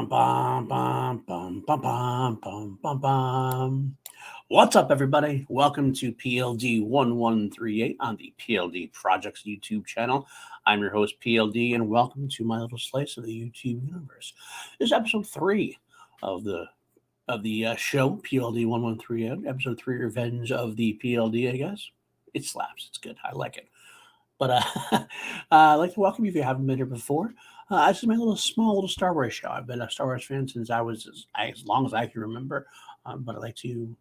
bum, bum, bum, bum, bum, bum, bum, bum, bum. What's up, everybody? Welcome to PLD-1138 on the PLD Projects YouTube channel. I'm your host, PLD, and welcome to my little slice of the YouTube universe. This is episode 3 of the show, PLD-1138, episode 3, Revenge of the PLD, I guess. It slaps. It's good. I like it. But I'd like to welcome you if you haven't been here before. This is my small little Star Wars show. I've been a Star Wars fan since I was as long as I can remember. But I like to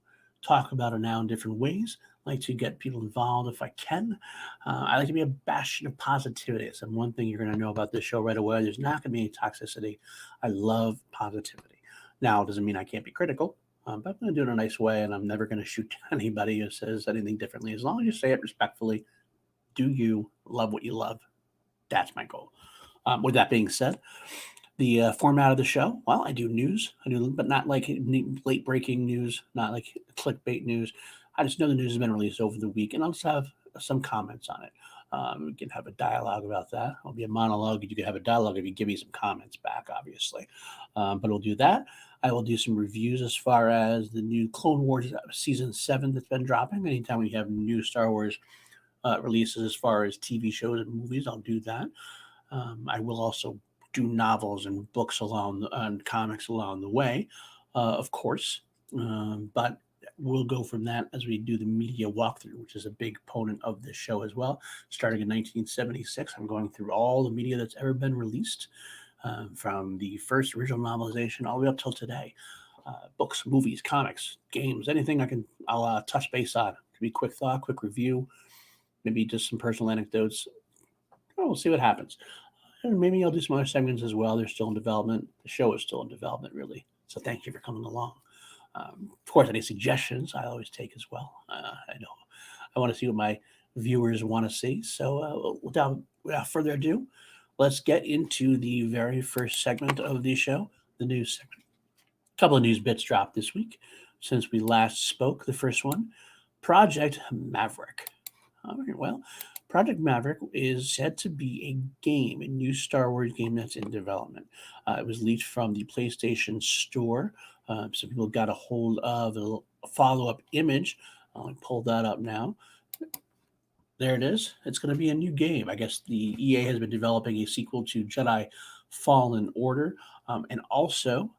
talk about it now in different ways. I like to get people involved if I can. I like to be a bastion of positivity. So one thing you're going to know about this show right away, there's not going to be any toxicity. I love positivity. Now, it doesn't mean I can't be critical. But I'm going to do it in a nice way, and I'm never going to shoot anybody who says anything differently. As long as you say it respectfully, do you love what you love? That's my goal. With that being said, the format of the show, well, I do news. I do, but not like late breaking news, not like clickbait news. I just know the news has been released over the week, and I'll just have some comments on it. We can have a dialogue about that. It'll be a monologue. You can have a dialogue if you give me some comments back, obviously. But we'll do that. I will do some reviews as far as the new Clone Wars Season 7 that's been dropping. Anytime we have new Star Wars releases as far as TV shows and movies, I'll do that. I will also do novels and books and comics along the way, of course. But we'll go from that as we do the media walkthrough, which is a big component of this show as well. Starting in 1976, I'm going through all the media that's ever been released, from the first original novelization all the way up till today. Books, movies, comics, games, anything I'll touch base on. It could be quick thought, quick review, maybe just some personal anecdotes. We'll see what happens. And maybe I'll do some other segments as well. They're still in development. The show is still in development, really. So thank you for coming along. Of course, any suggestions I always take as well. I know I want to see what my viewers want to see. So without further ado, let's get into the very first segment of the show, the news segment. A couple of news bits dropped this week since we last spoke. The first one, Project Maverick. Well, Project Maverick is said to be a new Star Wars game that's in development. It was leaked from the PlayStation Store, so people got a hold of a follow-up image. I'll pull that up now. There it is. It's going to be a new game. I guess the EA has been developing a sequel to Jedi Fallen Order, and also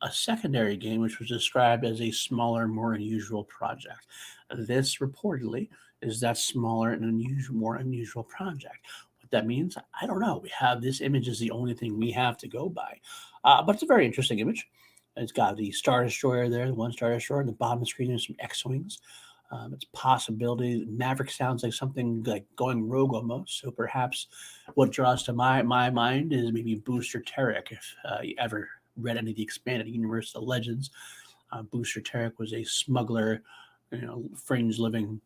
a secondary game which was described as a smaller, more unusual project. This reportedly is that smaller and more unusual project. What that means, I don't know. We have this image is the only thing we have to go by, but it's a very interesting image. It's got the Star Destroyer there, the one Star Destroyer. On the bottom of the screen, there's some X-wings. It's a possibility. Maverick sounds like something like going rogue almost. So perhaps what draws to my mind is maybe Booster Terek. If you ever read any of the expanded universe, the Legends, Booster Terek was a smuggler, fringe living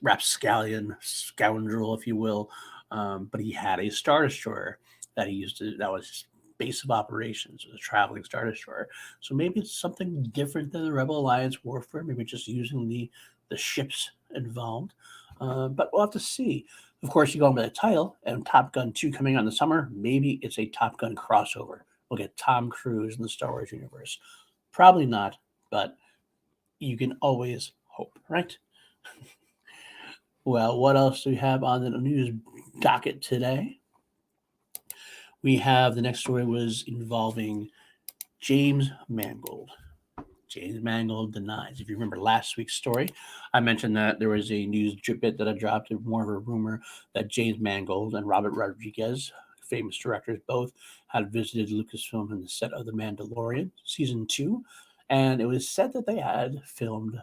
rapscallion scoundrel, if you will. But he had a Star Destroyer that he used to. That was his base of operations, was a traveling Star Destroyer. So maybe it's something different than the Rebel Alliance warfare. Maybe just using the ships involved. But we'll have to see. Of course, you go on with the title and Top Gun 2 coming out in the summer. Maybe it's a Top Gun crossover. We'll get Tom Cruise in the Star Wars universe. Probably not, but you can always hope, right? Well, what else do we have on the news docket today? We have the next story was involving James Mangold. James Mangold denies. If you remember last week's story, I mentioned that there was a news bit that I dropped, more of a rumor that James Mangold and Robert Rodriguez, famous directors both, had visited Lucasfilm in the set of The Mandalorian Season 2, and it was said that they had filmed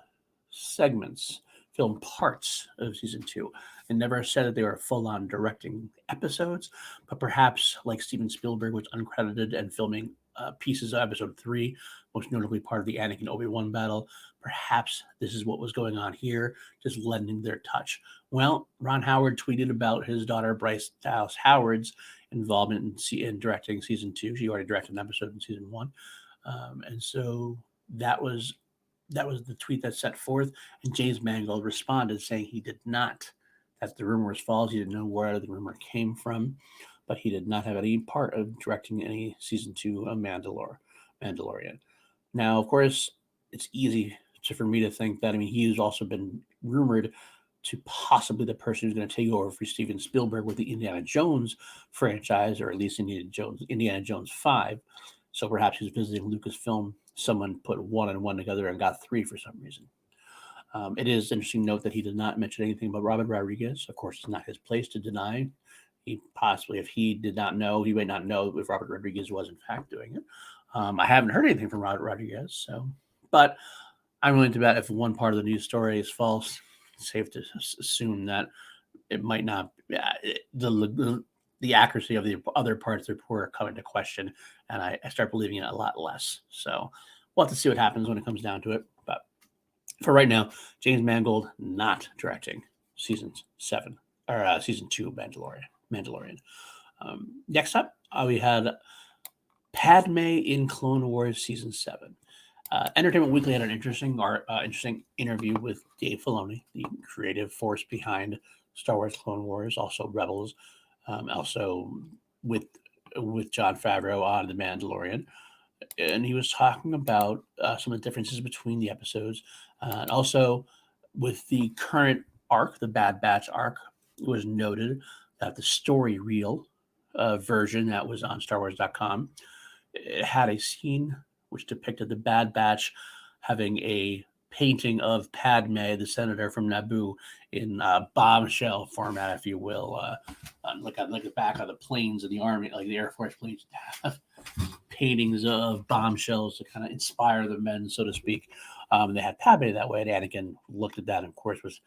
parts of Season 2, and never said that they were full-on directing episodes, but perhaps, like Steven Spielberg was uncredited and filming pieces of Episode 3, most notably part of the Anakin Obi-Wan battle. Perhaps this is what was going on here, just lending their touch. Well, Ron Howard tweeted about his daughter Bryce Dallas Howard's involvement in directing Season 2. She already directed an episode in Season 1. And so that was the tweet that set forth, and James Mangold responded saying he did not, that the rumor was false. He didn't know where the rumor came from. but he did not have any part of directing any season 2 of Mandalorian. Now, of course, it's easy for me to think that, he's also been rumored to possibly the person who's going to take over for Steven Spielberg with the Indiana Jones franchise, or at least Indiana Jones 5. So perhaps he's visiting Lucasfilm. Someone put 1 and 1 together and got 3 for some reason. It is interesting to note that he did not mention anything about Robert Rodriguez. Of course, it's not his place to deny. If he did not know, he might not know if Robert Rodriguez was in fact doing it. I haven't heard anything from Robert Rodriguez, but I'm willing to bet if one part of the news story is false, it's safe to assume that it might not. The accuracy of the other parts of the report are coming to question, and I start believing it a lot less. So we'll have to see what happens when it comes down to it. But for right now, James Mangold not directing season 2 of Mandalorian. Next up, we had Padme in Clone Wars season 7. Entertainment Weekly had an interesting interview with Dave Filoni, the creative force behind Star Wars Clone Wars, also Rebels, also with Jon Favreau on The Mandalorian. And he was talking about some of the differences between the episodes, and also with the current arc, the Bad Batch arc. It was noted that the story reel version that was on StarWars.com, it had a scene which depicted the Bad Batch having a painting of Padme, the senator from Naboo, in bombshell format, if you will. Look at the back of the planes of the Army, like the Air Force planes, have paintings of bombshells to kind of inspire the men, so to speak. They had Padme that way, and Anakin looked at that and, of course, was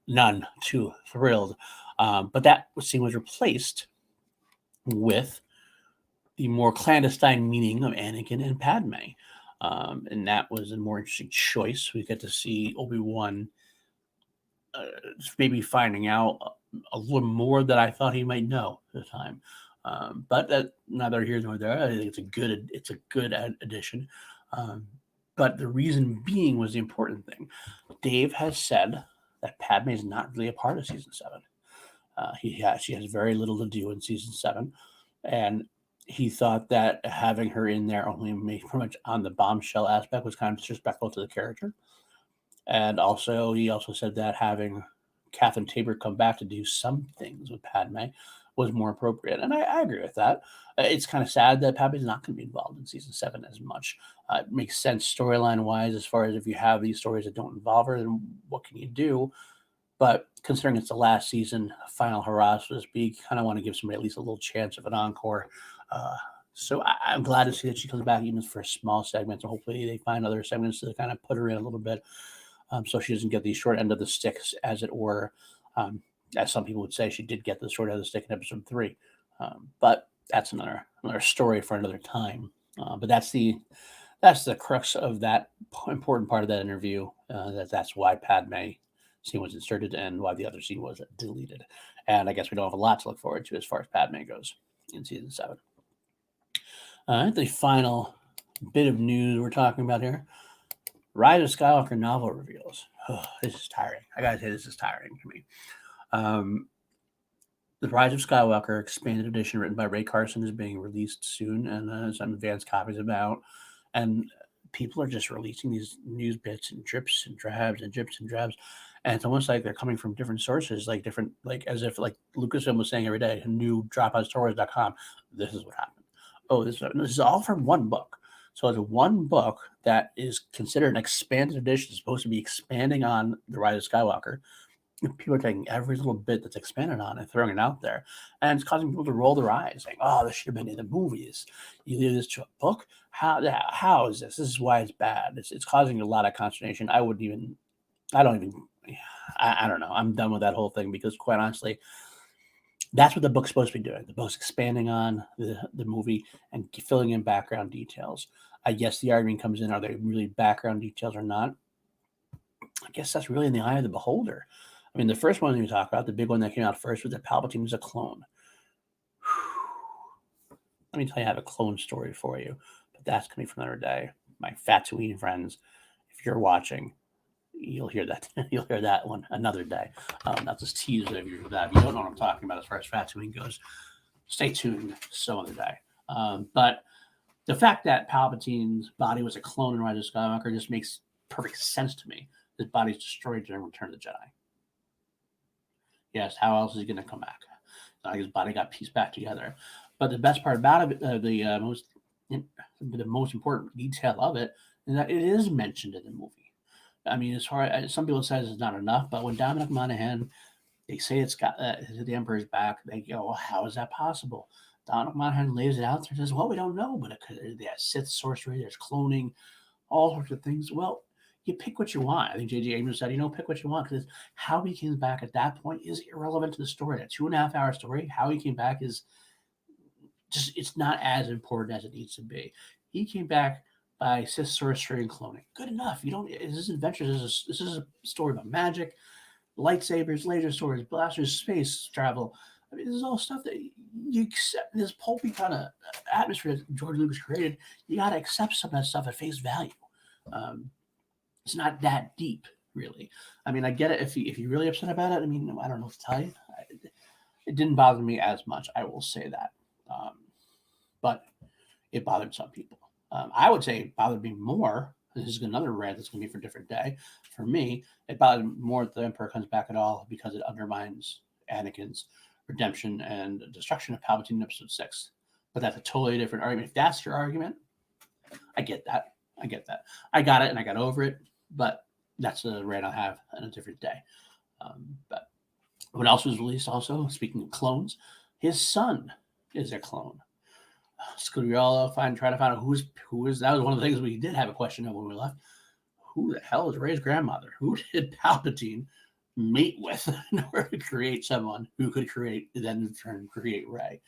none too thrilled. But that scene was replaced with the more clandestine meeting of Anakin and Padme. And that was a more interesting choice. We get to see Obi-Wan maybe finding out a little more that I thought he might know at the time. But that neither here nor there. I think it's a good addition. But the reason being was the important thing. Dave has said that Padme is not really a part of season 7. She has very little to do in season 7, and he thought that having her in there only pretty much on the bombshell aspect was kind of disrespectful to the character. And also, he also said that having Catherine Tabor come back to do some things with Padme was more appropriate. And I agree with that. It's kind of sad that Padme is not going to be involved in season 7 as much. It makes sense storyline-wise, as far as if you have these stories that don't involve her, then what can you do? But considering it's the last season, final hurrah, so to speak, kind of want to give somebody at least a little chance of an encore. So I'm glad to see that she comes back even for a small segment. So hopefully they find other segments to kind of put her in a little bit, so she doesn't get the short end of the stick, as it were. As some people would say, she did get the short end of the stick in episode 3. But that's another story for another time. But that's the crux of that important part of that interview. That's why Padme scene was inserted and why the other scene was deleted. And I guess we don't have a lot to look forward to as far as Padme goes in season 7. The final bit of news we're talking about here: Rise of Skywalker novel reveals. Oh, this is tiring. I gotta say, this is tiring to me. The Rise of Skywalker expanded edition, written by Ray Carson, is being released soon, and some advanced copies about. And people are just releasing these news bits and drips and drabs and drips and drabs, and it's almost like they're coming from different sources, like as if like Lucasfilm was saying every day, a new drop on StarWars.com. This is what happened. Oh, this is all from one book. So it's one book that is considered an expanded edition, supposed to be expanding on the Rise of Skywalker. People are taking every little bit that's expanded on and throwing it out there, and it's causing people to roll their eyes, saying, "Oh, this should have been in the movies. You leave this to a book? How is this? This is why it's bad." It's causing a lot of consternation. I don't know. I'm done with that whole thing because, quite honestly, that's what the book's supposed to be doing. The book's expanding on the movie and filling in background details. I guess the argument comes in: are they really background details or not? I guess that's really in the eye of the beholder. I mean, the first one we talk about, the big one that came out first, was that Palpatine was a clone. Let me tell you, I have a clone story for you, but that's coming from another day. My Tatooine friends, if you're watching, you'll hear that. You'll hear that one another day. Not just tease of you that. If you don't know what I'm talking about as far as Tatooine goes, stay tuned some other day. But the fact that Palpatine's body was a clone in Rise of Skywalker just makes perfect sense to me. His body's destroyed during Return of the Jedi. Yes, how else is he going to come back? Like his body got pieced back together. But the best part about it, the most important detail of it, is that it is mentioned in the movie. I mean, as far as some people say it's not enough, but when Dominic Monaghan, they say it's got the Emperor's back, they go, well, how is that possible? Dominic Monaghan lays it out there and says, well, we don't know, but there's Sith sorcery, there's cloning, all sorts of things. Well, you pick what you want. I think J.J. Abrams said, pick what you want, because how he came back at that point is irrelevant to the story. That 2.5 hour story, how he came back is just, it's not as important as it needs to be. He came back by Sith sorcery and cloning. Good enough. You don't, this is adventures. This is a story about magic, lightsabers, laser swords, blasters, space travel. I mean, this is all stuff that you accept. This pulpy kind of atmosphere that George Lucas created, you got to accept some of that stuff at face value. It's not that deep, really. I mean, I get it if you're really upset about it. I mean, I don't know what to tell you. It didn't bother me as much, I will say that. But it bothered some people. I would say it bothered me more. This is another rant that's going to be for a different day. For me, it bothered me more that the Emperor comes back at all because it undermines Anakin's redemption and destruction of Palpatine in Episode 6. But that's a totally different argument. If that's your argument, I get that. I got it and I got over it. But that's a rant I'll have on a different day. But what else was released also, speaking of clones, his son is a clone. So we all try to find out who is. That was one of the things we did have a question of when we left. Who the hell is Rey's grandmother? Who did Palpatine mate with in order to create someone who could create Rey?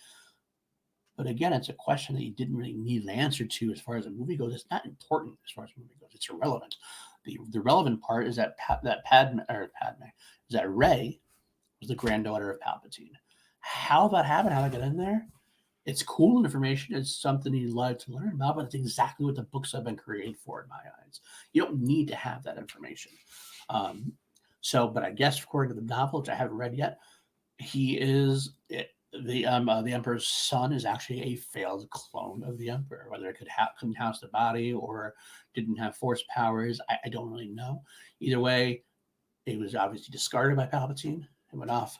But again, it's a question that you didn't really need an answer to as far as the movie goes. It's not important as far as the movie goes. It's irrelevant. The relevant part is that Rey was the granddaughter of Palpatine. How that happened, how that got in there, it's cool information. It's something you'd like to learn about, but it's exactly what the books have been created for in my eyes. You don't need to have that information. But I guess according to the novel, which I haven't read yet, he is the Emperor's son is actually a failed clone of the Emperor. Whether it couldn't house the body or didn't have force powers, I don't really know. Either way, he was obviously discarded by Palpatine. He went off,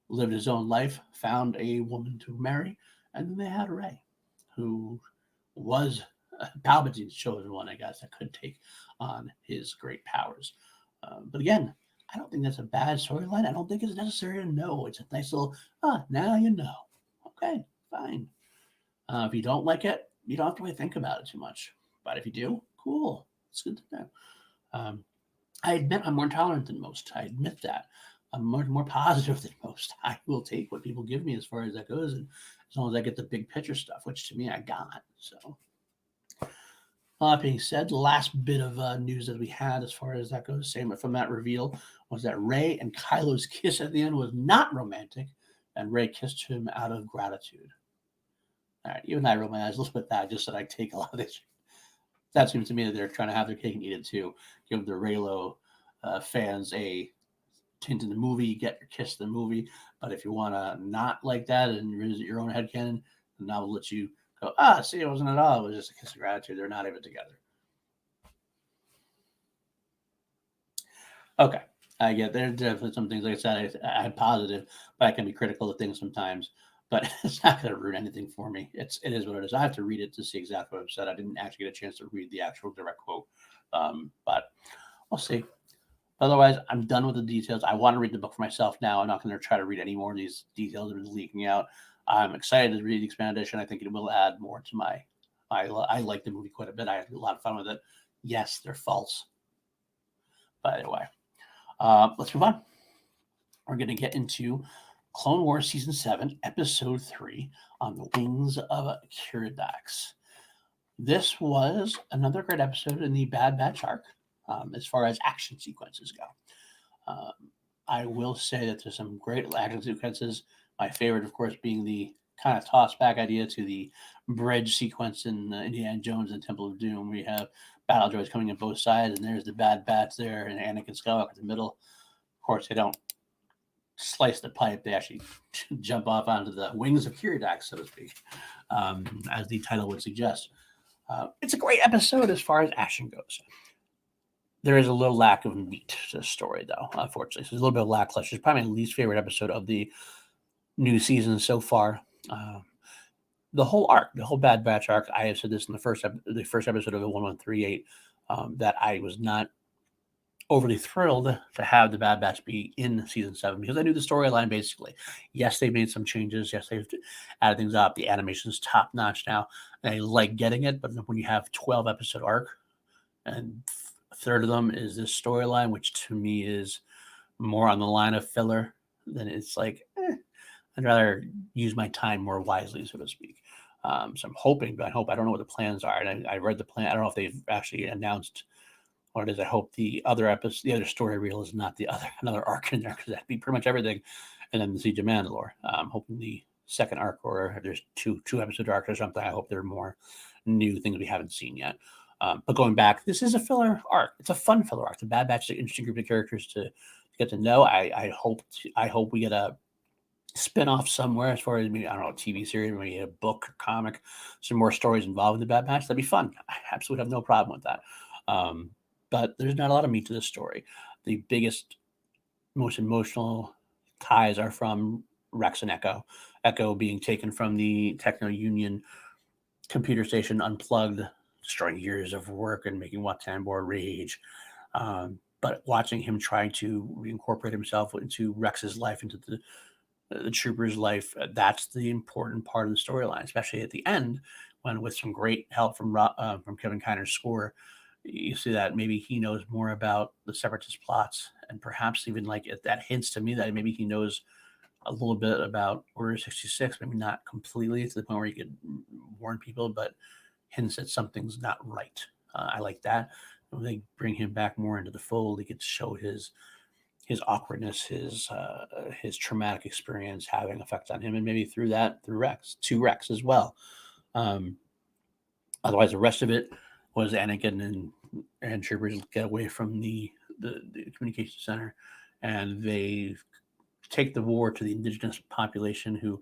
lived his own life, found a woman to marry, and then they had Rey, who was Palpatine's chosen one, I guess, that could take on his great powers. But again, I don't think that's a bad storyline. I don't think it's necessary to know. It's a nice little, now you know. Okay, fine. If you don't like it, you don't have to really think about it too much. But if you do, cool. It's good to know. I admit I'm more tolerant than most. I admit that. I'm more positive than most. I will take what people give me as far as that goes, and as long as I get the big picture stuff, which to me I got. So, all that being said, the last bit of news that we had as far as that goes, same from that reveal, was that Rey and Kylo's kiss at the end was not romantic, and Rey kissed him out of gratitude. All right, even I rolled my eyes a little bit that just so I take a lot of this. That seems to me that they're trying to have their cake and eat it too. Give the Reylo fans a tint in the movie, get your kiss in the movie. But if you want to not like that and revisit your own headcanon, the novel will let you go, see, it wasn't at all. It was just a kiss of gratitude. They're not even together. Okay. I get there's definitely some things, like I said, I'm positive, but I can be critical of things sometimes. But it's not going to ruin anything for me. It is what it is. I have to read it to see exactly what I've said. I didn't actually get a chance to read the actual direct quote. But we'll see. Otherwise, I'm done with the details. I want to read the book for myself now. I'm not going to try to read any more of these details that are leaking out. I'm excited to read the expanded edition. I think it will add more to my. I like the movie quite a bit. I had a lot of fun with it. Yes, they're false. But anyway, let's move on. We're going to get into Clone Wars Season 7, Episode 3, On the Wings of Kiridax. This was another great episode in the Bad Batch arc. As far as action sequences go. I will say that there's some great action sequences. My favorite, of course, being the kind of toss-back idea to the bridge sequence in Indiana Jones and Temple of Doom. We have battle droids coming in both sides, and there's the Bad Batch there, and Anakin Skywalker in the middle. Of course, they don't slice the pipe, they actually jump off onto the wings of Kiridak, so to speak, as the title would suggest. It's a great episode as far as action goes. There is a little lack of meat to the story, though, unfortunately. So there's a little bit of lackluster. It's probably my least favorite episode of the new season so far. The whole arc, the whole Bad Batch arc, I have said this in the first episode of the 1138, that I was not overly thrilled to have the Bad Batch be in season 7 because I knew the storyline basically. Yes, they made some changes. Yes, they've added things up. The animation's top notch now. And I like getting it, but when you have 12 episode arc and a third of them is this storyline, which to me is more on the line of filler, then it's like, I'd rather use my time more wisely, so to speak. So I'm hoping, but I don't know what the plans are. And I read the plan. I don't know if they've actually announced what it is. I hope the other story reel is not another arc in there, because that'd be pretty much everything. And then the Siege of Mandalore. I'm hoping the second arc, or if there's two episode arcs or something, I hope there are more new things we haven't seen yet. But going back, this is a filler arc. It's a fun filler arc. The Bad Batch is an interesting group of characters to get to know. I hope we get a spin-off somewhere, as far as maybe, I don't know, a TV series, maybe a book or comic, some more stories involved in the Bad Batch. That'd be fun. I absolutely have no problem with that. But there's not a lot of meat to this story. The biggest, most emotional ties are from Rex and Echo. Echo being taken from the Techno Union computer station, unplugged, destroying years of work and making Wat Tambor rage. But watching him try to reincorporate himself into Rex's life, into the trooper's life, that's the important part of the storyline, especially at the end, when with some great help from Kevin Kiner's score, you see that maybe he knows more about the separatist plots, and perhaps even like that hints to me that maybe he knows a little bit about Order 66, maybe not completely to the point where he could warn people, but hints that something's not right. I like that. When they bring him back more into the fold, he could show his awkwardness, his traumatic experience having effect on him, and maybe through Rex as well. Otherwise, the rest of it was Anakin and troopers get away from the communication center, and they take the war to the indigenous population, who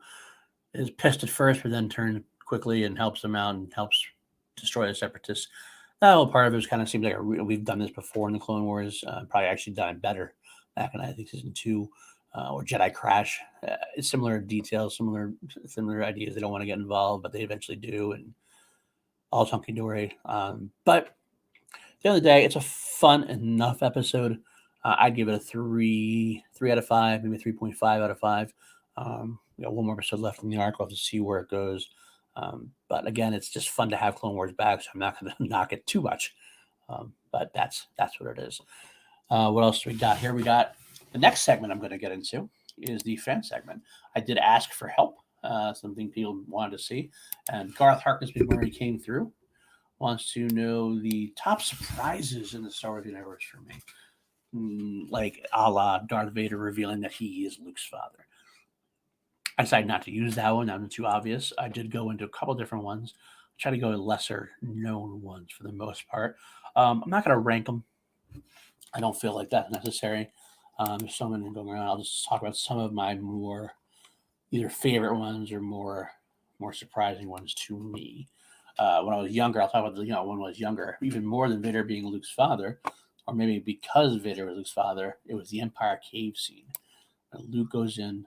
is pissed at first, but then turns quickly and helps them out and helps destroy the separatists. That whole part of it kind of seems like we've done this before in the Clone Wars. Probably actually done it better back in, I think, season 2, or Jedi Crash. It's similar details, similar ideas. They don't want to get involved, but they eventually do, and all hunky dory. But at the end of the day, it's a fun enough episode. I'd give it a 3 out of 5, maybe 3.5 out of 5. We got one more episode left in the arc. We'll have to see where it goes. But again, it's just fun to have Clone Wars back, so I'm not going to knock it too much. But that's what it is. What else do we got here? We got the next segment I'm going to get into is the fan segment. I did ask for help, something people wanted to see, and Garth Harkness, before he came through, wants to know the top surprises in the Star Wars universe for me, like a la Darth Vader revealing that he is Luke's father. I decided not to use that one. That was too obvious. I did go into a couple different ones. I try to go to lesser known ones for the most part. I'm not going to rank them. I don't feel like that's necessary. There's so many going around. I'll just talk about some of my more either favorite ones or more surprising ones to me. When I was younger, I'll talk about when I was younger, even more than Vader being Luke's father, or maybe because Vader was Luke's father, it was the Empire cave scene. Luke goes in,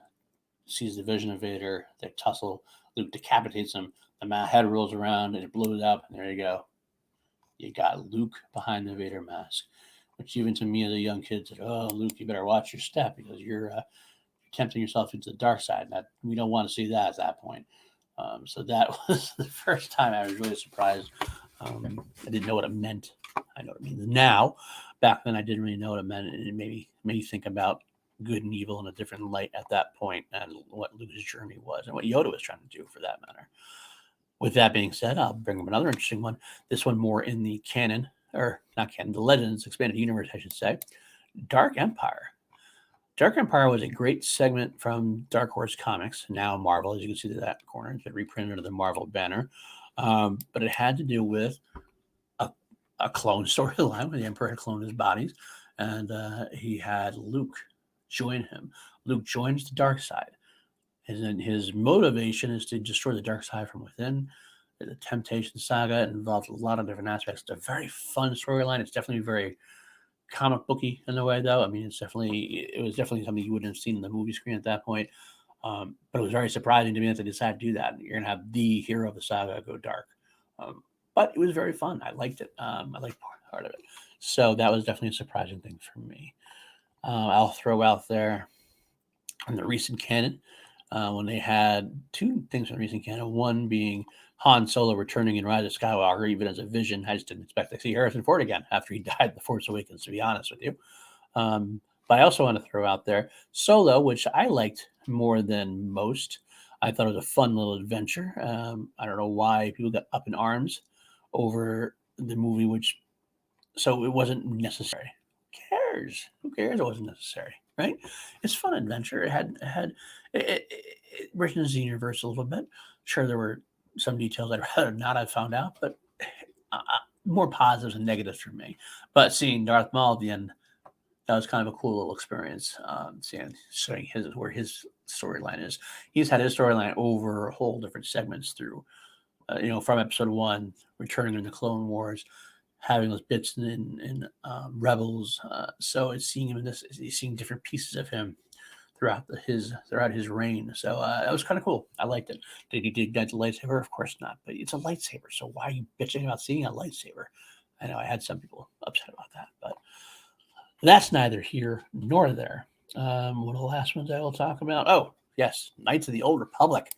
sees the vision of Vader, they tussle, Luke decapitates him, the head rolls around and it blows up, and there you go. You got Luke behind the Vader mask, which even to me as a young kid said, "Oh, Luke, you better watch your step because you're tempting yourself into the dark side." That we don't want to see that at that point. So that was the first time I was really surprised. I didn't know what it meant. I know what it means now. Back then, I didn't really know what it meant, and it made me think about good and evil in a different light at that point, and what Luke's journey was, and what Yoda was trying to do, for that matter. With that being said, I'll bring up another interesting one. This one more in the canon, or not canon, the Legends expanded universe, I should say. Dark Empire. Dark Empire was a great segment from Dark Horse Comics, now Marvel, as you can see to that corner. It's been reprinted under the Marvel banner. But it had to do with a clone storyline where the Emperor had cloned his bodies, and he had Luke join him. Luke joins the dark side. His motivation is to destroy the dark side from within. The Temptation saga. It involves a lot of different aspects. It's a very fun storyline. It's definitely very comic booky in a way, though. I mean, it was definitely something you wouldn't have seen in the movie screen at that point. But it was very surprising to me that they decided to do that. You're gonna have the hero of the saga go dark. But it was very fun. I liked it. I liked part of it. So that was definitely a surprising thing for me. I'll throw out there in the recent canon when they had two things from the recent canon. One being Han Solo returning in Rise of Skywalker, even as a vision. I just didn't expect to see Harrison Ford again after he died in The Force Awakens, to be honest with you. But I also want to throw out there Solo, which I liked more than most. I thought it was a fun little adventure. I don't know why people got up in arms over the movie, so it wasn't necessary. Who cares? Who cares? It wasn't necessary, right? It's fun adventure. It richens the universe a little bit. Sure, there were some details I'd rather not have found out, but more positives and negatives for me. But seeing Darth Maul at the end, that was kind of a cool little experience. Showing where his storyline is. He's had his storyline over whole different segments through, from Episode 1, returning in the Clone Wars, having those bits in Rebels. So it's seeing him in this. He's seeing different pieces of him throughout his reign. So that was kind of cool. I liked it. Did he dig that lightsaber? Of course not. But it's a lightsaber. So why are you bitching about seeing a lightsaber? I know I had some people upset about that, but that's neither here nor there. One of the last ones I will talk about. Oh, yes, Knights of the Old Republic.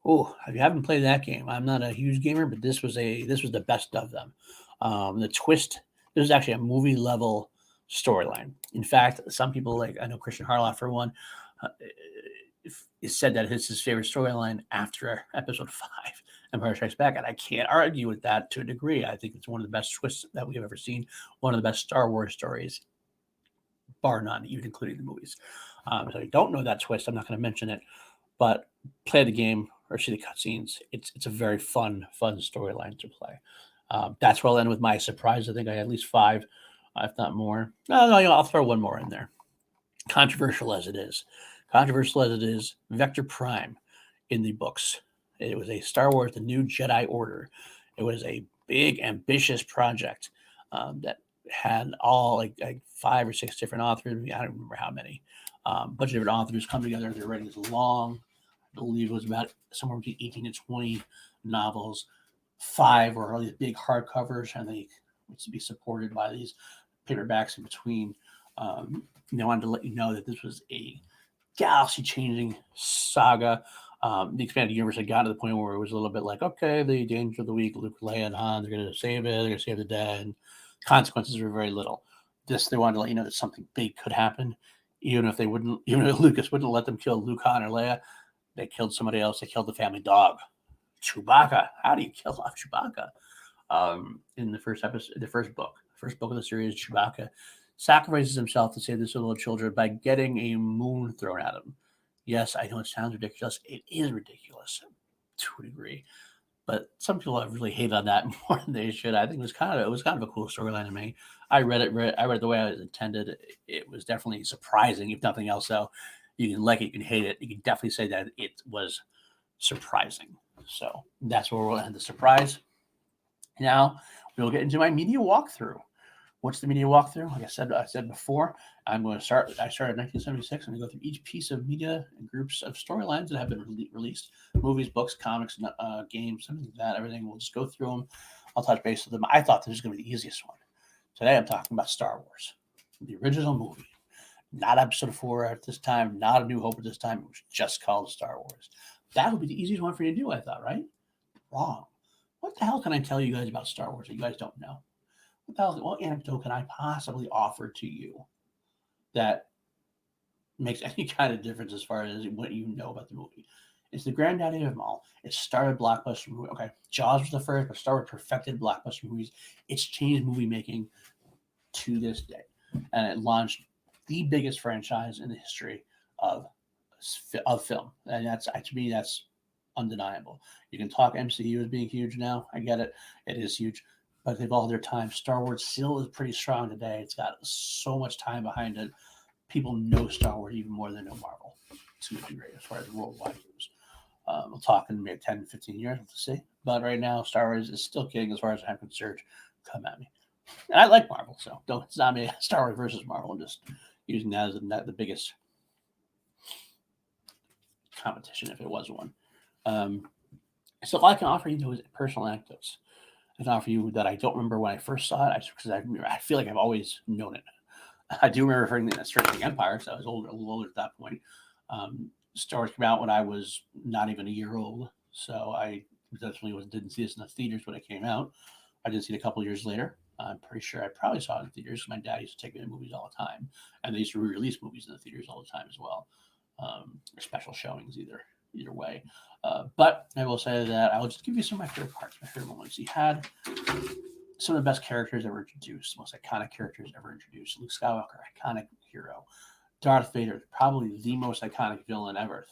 Oh, if you haven't played that game, I'm not a huge gamer, but this was the best of them. The twist. This is actually a movie level storyline. In fact, some people, like I know Christian Harloff for one, said that it's his favorite storyline after Episode 5, Empire Strikes Back, and I can't argue with that to a degree. I think it's one of the best twists that we've ever seen. One of the best Star Wars stories, bar none, even including the movies. So if you don't know that twist, I'm not going to mention it, but play the game or see the cutscenes. It's a very fun storyline to play. That's where I'll end with my surprise. I think I had at least 5, if not more. No, I'll throw one more in there. Controversial as it is, Vector Prime in the books. It was a Star Wars: The New Jedi Order. It was a big, ambitious project that had all like 5 or 6 different authors. I don't remember how many. Bunch of different authors come together. They're writing this long, I believe it was about somewhere between 18 to 20 novels. 5 were these big hardcovers, and they were to be supported by these paperbacks in between. They wanted to let you know that this was a galaxy-changing saga. The expanded universe had gotten to the point where it was a little bit like, okay, the danger of the week, Luke, Leia, and Han, they're going to save it, they're going to save the dead. Consequences were very little. They wanted to let you know that something big could happen, even if Lucas wouldn't let them kill Luke, Han, or Leia. They killed somebody else. They killed the family dog, Chewbacca. How do you kill off Chewbacca? In the first book of the series, Chewbacca sacrifices himself to save this little children by getting a moon thrown at him. Yes, I know it sounds ridiculous. It is ridiculous to a degree, but some people have really hated on that more than they should. I think it was kind of a cool storyline to me. I read it the way I was intended. It was definitely surprising, if nothing else. Though you can like it, you can hate it. You can definitely say that it was surprising. So that's where we'll end the surprise. Now we'll get into my media walkthrough. What's the media walkthrough? Like I said before, I started in 1976. I'm going to go through each piece of media and groups of storylines that have been released: movies, books, comics, games, something like that. Everything. We'll just go through them. I'll touch base with them. I thought this was going to be the easiest one. Today I'm talking about Star Wars, the original movie, not Episode 4 at this time, not A New Hope at this time. It was just called Star Wars. That would be the easiest one for you to do, I thought, right? Wrong. What the hell can I tell you guys about Star Wars that you guys don't know? What anecdote can I possibly offer to you that makes any kind of difference as far as what you know about the movie? It's the granddaddy of them all. It started blockbuster movie. Okay, Jaws was the first, but Star Wars perfected blockbuster movies. It's changed movie making to this day, and it launched the biggest franchise in the history of film. And to me, that's undeniable. You can talk MCU as being huge now. I get it. It is huge. But they've all their time. Star Wars still is pretty strong today. It's got so much time behind it. people know Star Wars even more than they know Marvel to a degree as far as worldwide goes. We'll talk in maybe 10, 15 years, we'll see. But right now, Star Wars is still king as far as I'm concerned. Come at me. And I like Marvel, so don't, it's not me, Star Wars versus Marvel. I'm just using that as the biggest competition, if it was one. So all I can offer you, though, is personal anecdotes. I can offer you that I don't remember when I first saw it, because I feel like I've always known it. I do remember referring to Strength of the Empire, so I was older, a little older at that point. Star Wars came out when I was not even a year old, so I definitely didn't see this in the theaters when it came out. I did see it a couple of years later. I'm pretty sure I probably saw it in theaters. My dad used to take me to movies all the time, and they used to re-release movies in the theaters all the time as well, or special showings either way. But I will say that I will just give you some of my favorite parts, my favorite moments. He had some of the best characters ever introduced, most iconic characters ever introduced. Luke Skywalker, iconic hero. Darth Vader, probably the most iconic villain ever.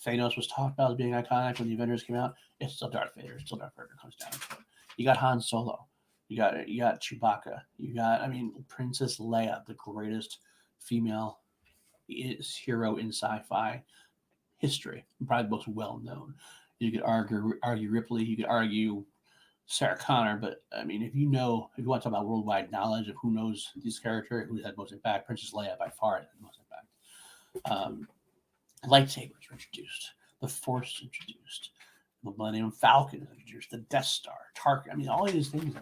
Thanos was talked about as being iconic when the Avengers came out. It's still Darth Vader. It's still Darth Vader comes down to it. You got Han Solo. You got Chewbacca. You got, Princess Leia, the greatest female hero in sci-fi history, probably the most well-known. You could argue Ripley. You could argue Sarah Connor, but if you want to talk about worldwide knowledge of who knows this character, who had most impact, Princess Leia by far had the most impact. Lightsabers were introduced, the Force introduced, the Millennium Falcon introduced, the Death Star, Tarkin. All of these things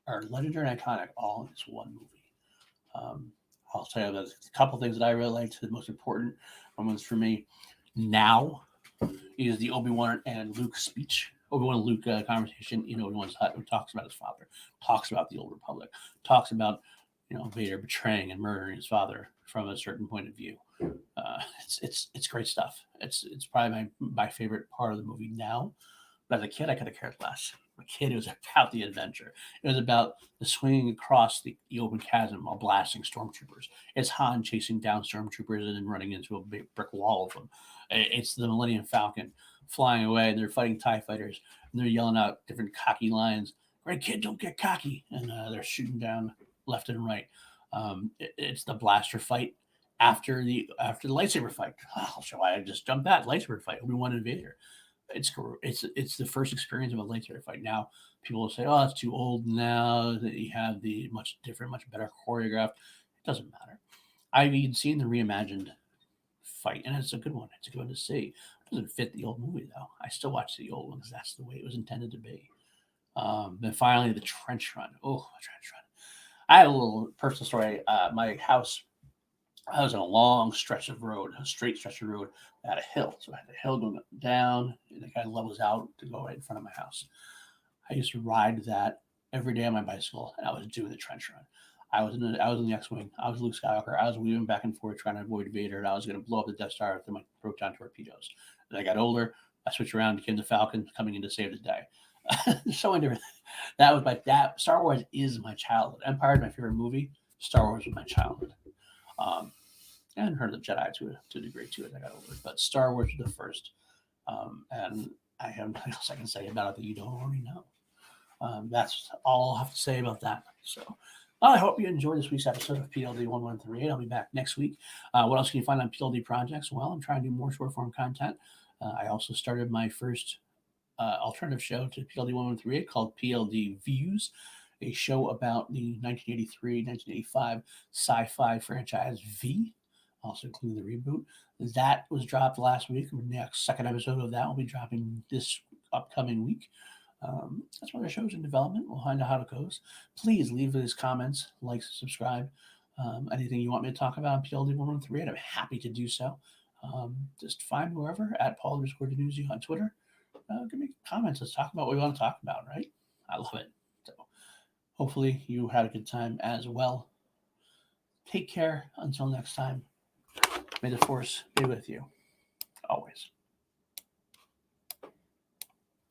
are legendary and iconic, all in this one movie. I'll tell you there's a couple things that I really liked. The most important moments for me now is the Obi-Wan and Luke speech. Obi-Wan and Luke conversation in Obi-Wan's hut, who talks about his father, talks about the Old Republic, talks about Vader betraying and murdering his father from a certain point of view. It's great stuff. It's probably my favorite part of the movie now. But as a kid, I could have cared less. As a kid, it was about the adventure. It was about the swinging across the open chasm while blasting stormtroopers. It's Han chasing down stormtroopers and then running into a big brick wall of them. It's the Millennium Falcon flying away, and they're fighting TIE fighters, and they're yelling out different cocky lines. Great kid, don't get cocky. And they're shooting down left and right. It's the blaster fight after the lightsaber fight. I'll show why I just jumped that lightsaber fight. Obi-Wan and Vader. It's the first experience of a lightsaber fight. Now people will say, "Oh, it's too old now that you have the much different, much better choreographed." It doesn't matter. I've even seen the reimagined fight, and it's a good one. It's a good one to see. It doesn't fit the old movie though. I still watch the old one because that's the way it was intended to be. Then finally, the trench run. Oh, trench run. I have a little personal story. My house, I was on a long stretch of road, a straight stretch of road at a hill. So I had the hill going down, and it kind of levels out to go right in front of my house. I used to ride that every day on my bicycle, and I was doing the trench run. I was in the X-wing. I was Luke Skywalker. I was weaving back and forth trying to avoid Vader, and I was going to blow up the Death Star with my proton torpedoes. As I got older, I switched around, became the Falcon, coming in to save the day. So many different. That was Star Wars is my childhood. Empire is my favorite movie. Star Wars was my childhood. And Return of the Jedi to a degree too as I got older. But Star Wars was the first. And I have nothing else I can say about it that you don't already know. That's all I'll have to say about that. So I hope you enjoyed this week's episode of PLD-1138. I'll be back next week. What else can you find on PLD projects? Well, I'm trying to do more short form content. I also started my first alternative show to PLD-1138 called PLD Views, a show about the 1983-1985 sci-fi franchise V, also including the reboot. That was dropped last week. The next second episode of that will be dropping this upcoming week. That's one of the shows in development. We'll find out how it goes. Please leave these comments, like, subscribe. Anything you want me to talk about on PLD-1138, I'm happy to do so. Just find wherever at Paul_Denuzzi on Twitter. Give me comments. Let's talk about what we want to talk about, right? I love it. So hopefully you had a good time as well. Take care until next time. May the Force be with you.